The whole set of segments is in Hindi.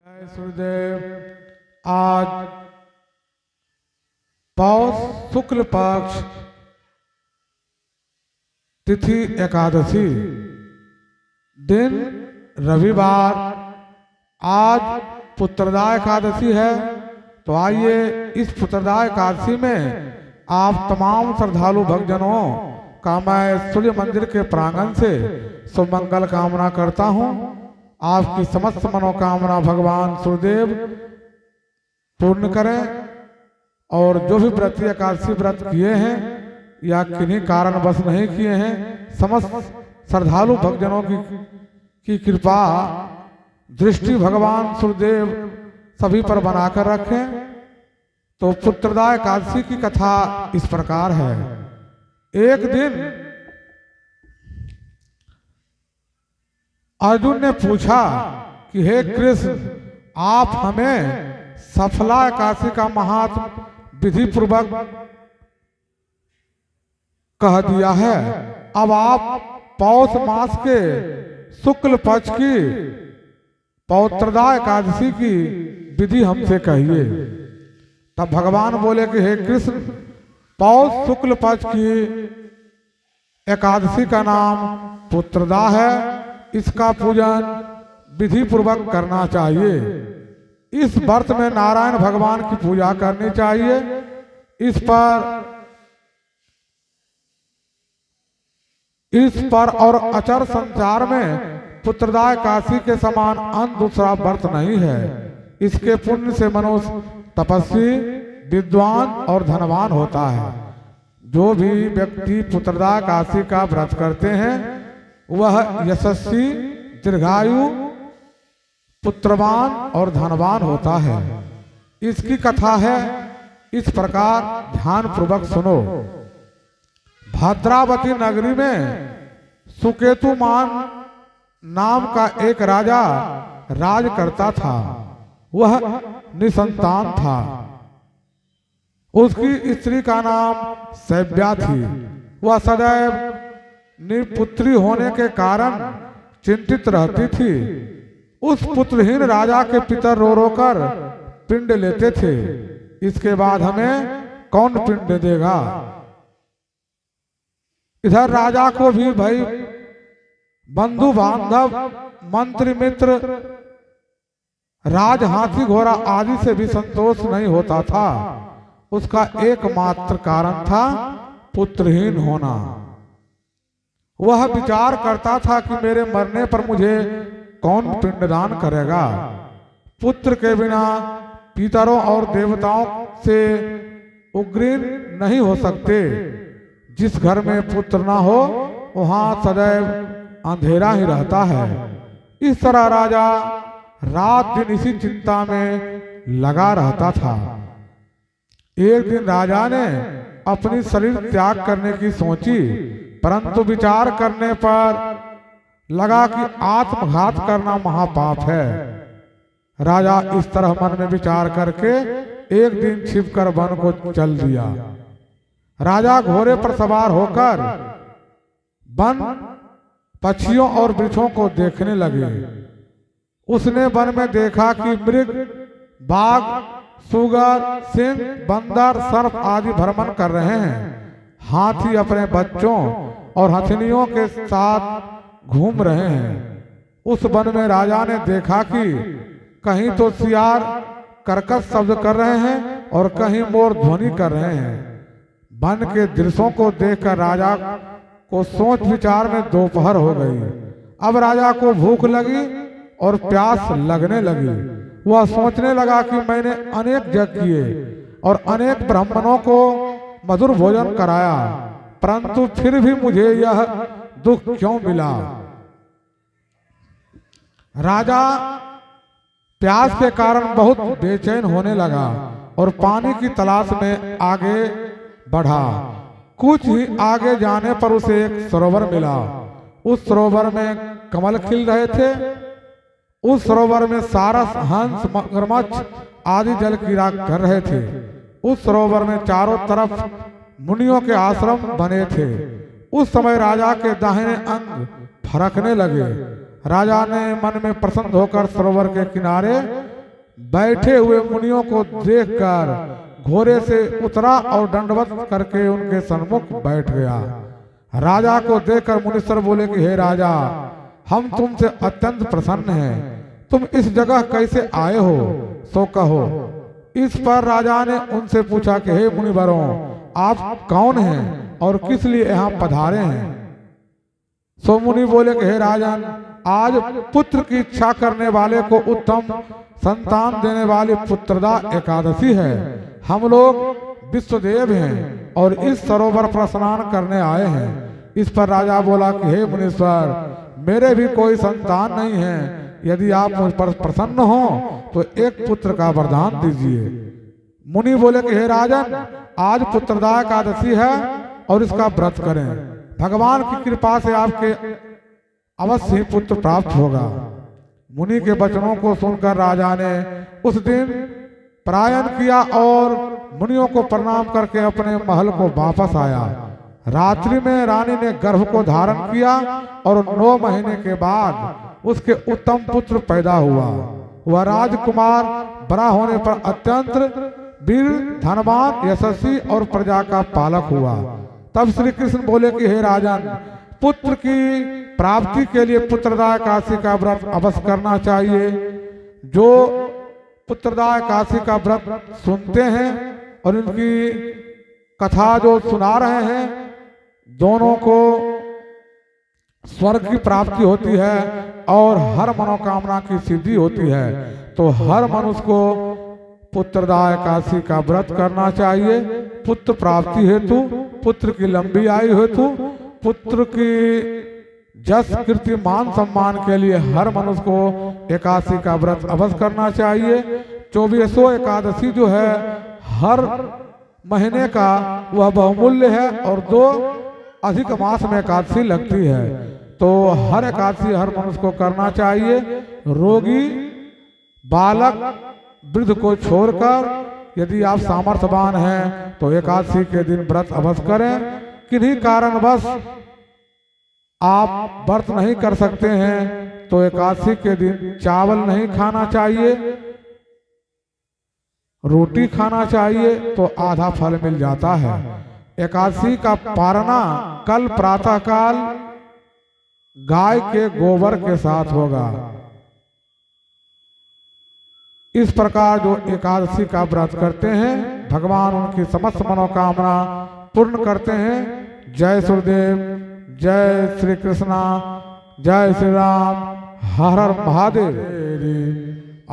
जय सूर्यदेव। आज पौष शुक्ल पक्ष तिथि एकादशी, दिन रविवार। आज पुत्रदा एकादशी है। तो आइए इस पुत्रदा एकादशी में आप तमाम श्रद्धालु भक्तजनों का मैं सूर्य मंदिर के प्रांगण से शुभ मंगल कामना करता हूँ। आपकी समस्त मनोकामना भगवान सूर्यदेव पूर्ण करें। और जो भी व्रती एकादशी व्रत किए हैं या किन्हीं कारणवश नहीं किए हैं, समस्त श्रद्धालु भक्तजनों की कृपा दृष्टि भगवान सूर्यदेव सभी पर बनाकर रखें। तो पुत्रदा एकादशी की कथा इस प्रकार है। एक दिन अर्जुन ने पूछा कि हे कृष्ण, आप हमें सफला एकादशी का महात्म विधि पूर्वक कह दिया है। अब आप पौष मास के शुक्ल पक्ष की पौत्रदा एकादशी की विधि हमसे कहिए। तब भगवान बोले कि हे कृष्ण, पौष शुक्ल पक्ष की एकादशी का नाम पुत्रदा है। इसका पूजन विधि पूर्वक करना चाहिए। इस व्रत में नारायण भगवान की पूजा करनी चाहिए। इस पर और अचर संसार में पुत्रदा एकादशी के समान अन्य दूसरा व्रत नहीं है। इसके पुण्य से मनुष्य तपस्वी, विद्वान और धनवान होता है। जो भी व्यक्ति पुत्रदा एकादशी का व्रत करते हैं वह यशस्वी, दीर्घायु, पुत्रवान और धनवान होता है। इसकी कथा है इस प्रकार, ध्यान पूर्वक सुनो। भद्रावती नगरी में सुकेतुमान नाम का एक राजा राज करता था। वह निसंतान था। उसकी स्त्री का नाम सैव्या थी। वह सदैव निपुत्री होने के कारण चिंतित रहती थी। उस पुत्रहीन राजा के पितर रो रो कर पिंड लेते थे। इसके बाद हमें कौन पिंड देगा। इधर राजा को भी भाई बंधु बांधव, मंत्री मित्र, राज हाथी घोड़ा आदि से भी संतोष नहीं होता था। उसका एकमात्र कारण था पुत्रहीन होना। वह विचार करता था कि मेरे मरने पर मुझे कौन पिंडदान करेगा। पुत्र के बिना पितरों और देवताओं से उग्रीन नहीं हो सकते। जिस घर में पुत्र ना हो वहां सदैव अंधेरा ही रहता है। इस तरह राजा रात दिन इसी चिंता में लगा रहता था। एक दिन राजा ने अपनी शरीर त्याग करने की सोची, परंतु विचार करने पर लगा कि आत्मघात करना महापाप है। राजा इस तरह मन में विचार करके एक दिन छिपकर वन को चल दिया। राजा घोड़े पर सवार होकर वन, पक्षियों और वृक्षों को देखने लगे। उसने वन में देखा कि मृग, बाघ, सुगर, सिंह, बंदर, सर्प आदि भ्रमण कर रहे हैं। हाथी अपने बच्चों और हथनियों के साथ घूम रहे हैं। उस वन में राजा ने देखा कि कहीं तो सियार कर्कश शब्द कर रहे हैं और कहीं मोर ध्वनि कर रहे हैं। वन के दृश्यों को देखकर राजा को सोच विचार में दोपहर हो गई। अब राजा को भूख लगी और प्यास लगने लगी। वह सोचने लगा कि मैंने अनेक यज्ञ किए और अनेक ब्राह्मणों को मधुर भोजन कराया, परंतु फिर भी मुझे यह दुख क्यों मिला। राजा प्यास के कारण बहुत बेचैन होने लगा और पानी की तलाश में आगे बढ़ा। कुछ ही आगे जाने पर उसे एक सरोवर मिला। उस सरोवर में कमल खिल रहे थे। उस सरोवर में सारस, हंस, मगरमच्छ आदि जल क्रीड़ा कर रहे थे। उस सरोवर में चारों तरफ मुनियों के आश्रम बने थे। उस समय राजा के दाहिने अंग फरकने लगे। राजा ने मन में प्रसन्न होकर सरोवर के किनारे बैठे हुए मुनियों को देखकर घोड़े से उतरा और दंडवत करके उनके सन्मुख बैठ गया। राजा को देखकर मुनीश्वर बोले कि हे राजा, हम तुमसे अत्यंत प्रसन्न हैं, तुम इस जगह कैसे आए हो सो कहो। इस पर राजा ने उनसे पूछा कि हे मुनिवरों, आप कौन हैं और किस लिए यहाँ पधारे हैं। सो मुनि बोले कि हे राजन, आज पुत्र की इच्छा करने वाले को उत्तम संतान देने वाली पुत्रदा एकादशी है। हम लोग विश्वदेव हैं और इस सरोवर पर स्नान करने आए हैं। इस पर राजा बोला कि हे मुनीश्वर, मेरे भी कोई संतान नहीं है, यदि आप मुझ पर प्रसन्न हो तो एक पुत्र का वरदान दीजिए। मुनि बोले कि हे राजन, आज पुत्रदा एकादशी है और इसका व्रत करें, भगवान की कृपा से आपके अवश्य ही पुत्र प्राप्त होगा। मुनि के वचनों को सुनकर राजा ने उस दिन पलायन किया और मुनियों को प्रणाम करके अपने महल को वापस आया। रात्रि में रानी ने गर्भ को धारण किया और 9 महीने के बाद उसके उत्तम पुत्र पैदा हुआ। वह राजकुमार बड़ा होने पर अत्यंत वीर, धनवान, यशस्वी और प्रजा का पालक हुआ। तब श्री कृष्ण बोले कि हे राजन, पुत्र की प्राप्ति के लिए पुत्रदा एकादशी का व्रत अवश्य करना चाहिए। जो पुत्रदा एकादशी का व्रत सुनते हैं और इनकी कथा जो सुना रहे हैं, दोनों को स्वर्ग की प्राप्ति होती है और हर मनोकामना की सिद्धि होती है। तो हर मनुष्य को पुत्रदा एकादशी का व्रत करना चाहिए। पुत्र प्राप्ति हेतु, पुत्र की लंबी आयु हेतु, पुत्र की जस, कीर्ति, मान, सम्मान के लिए हर मनुष्य को एकादशी का व्रत अवश्य करना चाहिए। 2400 एकादशी जो है हर महीने का, वह बहुमूल्य है और 2 अधिक मास में एकादशी लगती है। तो हर एकादशी हर मनुष्य को करना चाहिए। रोगी, बालक, वृद्ध को छोड़कर यदि आप सामर्थ्यवान हैं तो एकादशी के दिन व्रत अवश्य करें। किन्हीं कारणवश आप व्रत नहीं कर सकते हैं तो एकादशी के दिन चावल नहीं खाना चाहिए, रोटी खाना चाहिए, तो आधा फल मिल जाता है। एकादशी का पारना कल प्रातःकाल गाय के गोबर के साथ होगा। इस प्रकार जो एकादशी का व्रत करते हैं, भगवान उनकी समस्त मनोकामना पूर्ण करते हैं। जय सुरदेव, जय श्री कृष्णा, जय श्री राम, हर हर महादेव।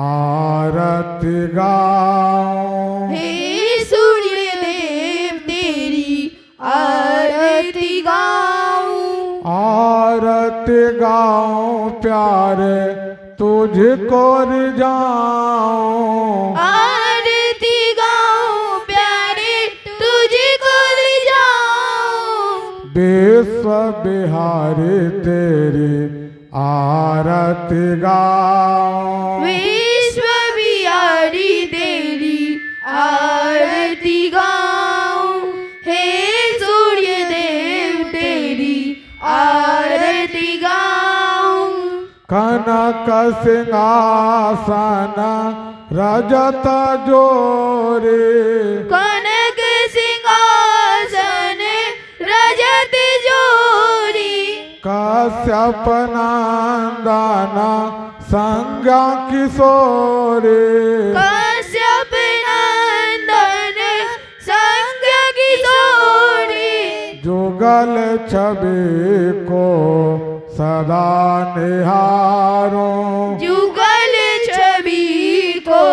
आरती गाओ हे सूर्य देव तेरी आरती गाऊं, आरती गाओ प्यारे तुझको रिझाऊं, आरती गाऊं प्यारे तुझको रिझाऊं, विश्व बिहारी तेरी आरती गाओ, विश्व बिहारी तेरी आरती गाऊं, हे सूर्य देव तेरी आरती गाऊं, कनक सिंहासन रजत जोरे, कनक सिंहासन रजत जोरी, कश्यप नंदन संज्ञा किशोरे, कश्यप नंदन संज्ञा किशोरी, जुगल छवि को सदा निहारो, जुगल छवि को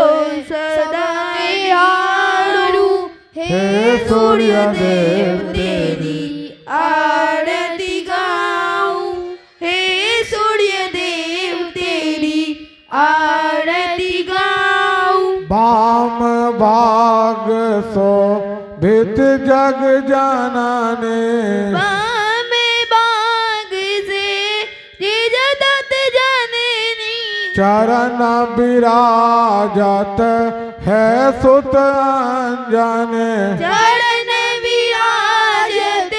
सदा निहारूं, हे सूर्य देव तेरी आरती गाऊं, हे सूर्य देव तेरी आरती गाऊं, बाम बाग सो भित जग जनने, बाम बाग से जिजदत जननी, चरण विराजत है सुत अंजने, चरण विराजत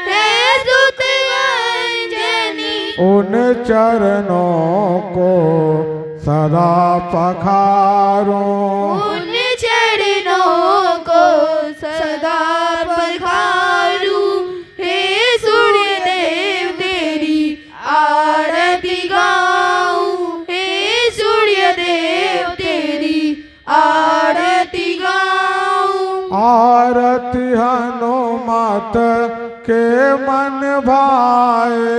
है सुत अंजनी, उन चरणों को सदा पखारूं। उन चरणों को सदा पखारूं। हे सूर्य देव तेरी आरती गाऊं। हे सूर्य देव तेरी आरती गाऊं। आरती हनुमत के मन भाए।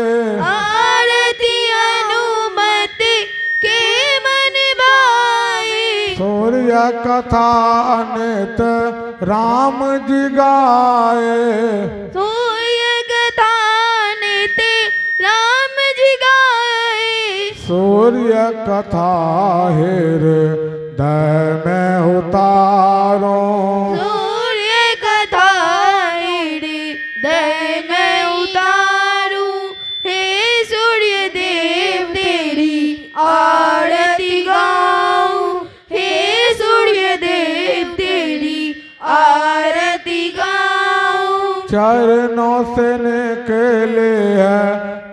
आरती हनुमत के मन भाए। सूर्य कथा नित राम जी गाए। सूर्य कथा नित राम जी गाए। सूर्य कथा हृदय में उतारो। सूर्य कथा हृदय में उतारूं। हे सूर्य देव तेरी आरती गाऊं। हे सूर्य देव तेरी आरती गाऊं। चरणों से निकले है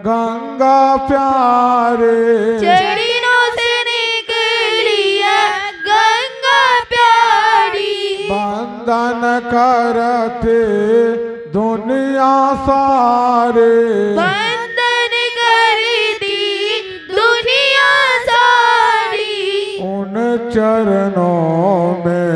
गंगा प्यारे। चरणों से निकली है गंगा प्यारी। बंदन करते दुनिया सारे। बंदन करती दुनिया सारी। उन चरणों में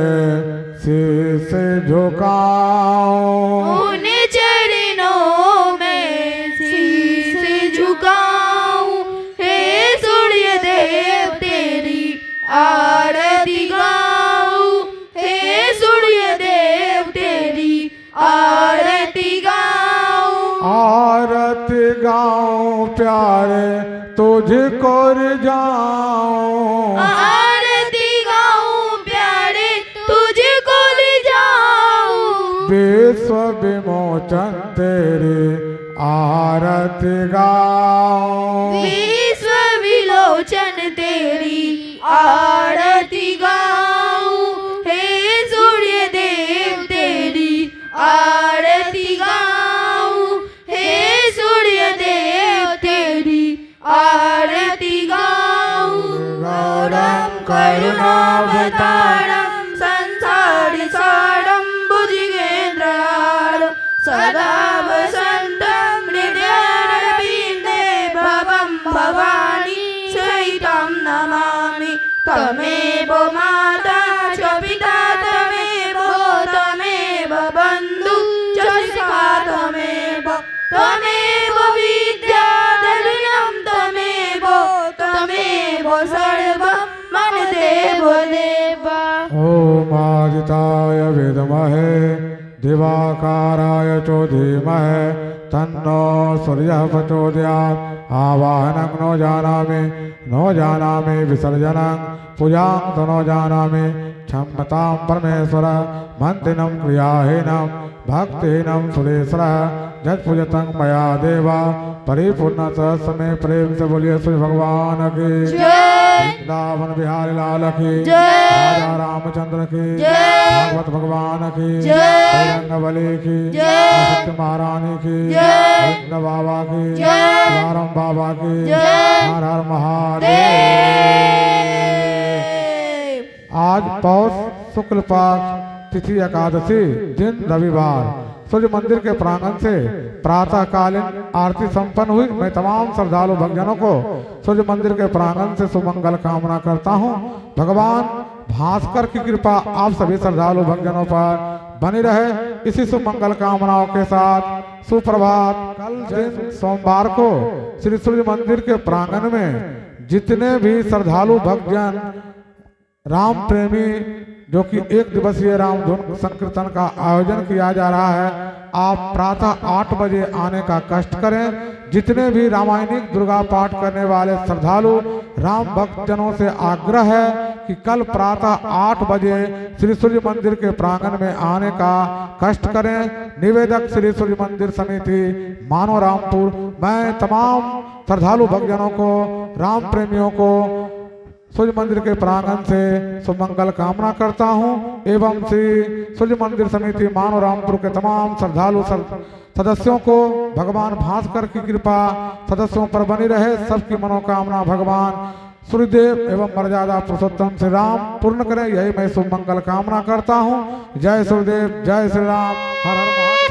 शीश झुकाऊं। उन चरणों में शीश झुकाऊं। हे सूर्य देव तेरी आरती गाऊं। हे सूर्य देव तेरी आरती गाऊं। आरती गाऊं प्यारे तुझको रिझाऊं। आरती गाऊं प्यारे तुझको रिझाऊं। विश्व विमोचन तेरी आरती गाऊं। विश्व विलोचन तेरी आरती गाऊं। हे सूर्य देव तेरी आरती गाऊं। हे सूर्य देव तेरी आरती गाऊं। गौरं करुणावतारं संसारि सारं भुजगेन्द्रहारं सदा वसन्तं हृदयारविन्दे भवं भवानी सहितं नमामि। तमेव माता च पिता तमेव बन्धु च सखा तमेव विद्याधरणं तमेव सर्वं मम देव देव। ओम आदित्याय विद्महे दिवाकाराय च धीमहि तन्नो सूर्यः प्रचोदयात्। आवाहनं नो जानामि विसर्जनं पूजां नो जानामि। क्षमतां परमेश्वर मंत्रिणं क्रियाहीनं भक्तिहीनं सुरेश्वर जत्पूजतं मया देवा परिपूर्णतः समय प्रेम से बोलिए सूर्य भगवान की वृंदावन बिहारी लाल की राजा रामचंद्र की भागवत भगवान की बजरंगबली की सत्य महारानी की कृष्ण बाबा की राम बाबा की हर हर महादेव। आज पौष शुक्ल पक्ष तिथि एकादशी दिन रविवार सूर्य मंदिर के प्रांगण से प्रातःकालीन आरती संपन्न हुई। मैं तमाम श्रद्धालु भक्तजनों को सूर्य मंदिर के प्रांगण से सुमंगल कामना करता हूँ। भगवान भास्कर की कृपा आप सभी श्रद्धालु भक्तजनों पर बनी रहे। इसी सुमंगल कामनाओं के साथ सुप्रभात। कल दिन सोमवार को श्री सूर्य मंदिर के प्रांगण में जितने भी श्रद्धालु भक्तजन राम प्रेमी जो कि एक दिवसीय राम धुन संकीर्तन का आयोजन किया जा रहा है, आप प्रातः 8 बजे आने का कष्ट करें। जितने भी रामायणिक दुर्गा पाठ करने वाले श्रद्धालु राम भक्तजनों से आग्रह है कि कल प्रातः 8 बजे श्री सूर्य मंदिर के प्रांगण में आने का कष्ट करें। निवेदक श्री सूर्य मंदिर समिति मानो रामपुर। मैं तमाम श्रद्धालु भक्तजनों को राम प्रेमियों को सूर्य मंदिर के प्रांगण से सुमंगल कामना करता हूं एवं श्री सूर्य मंदिर समिति मानो रामपुर के तमाम श्रद्धालु सदस्यों को भगवान भास्कर की कृपा सदस्यों पर बनी रहे। सबकी मनोकामना भगवान सूर्यदेव एवं मर्यादा पुरुषोत्तम श्री राम पूर्ण करें, यही मैं शुभ मंगल कामना करता हूँ। जय सूर्यदेव, जय श्री राम, हर हर महादेव।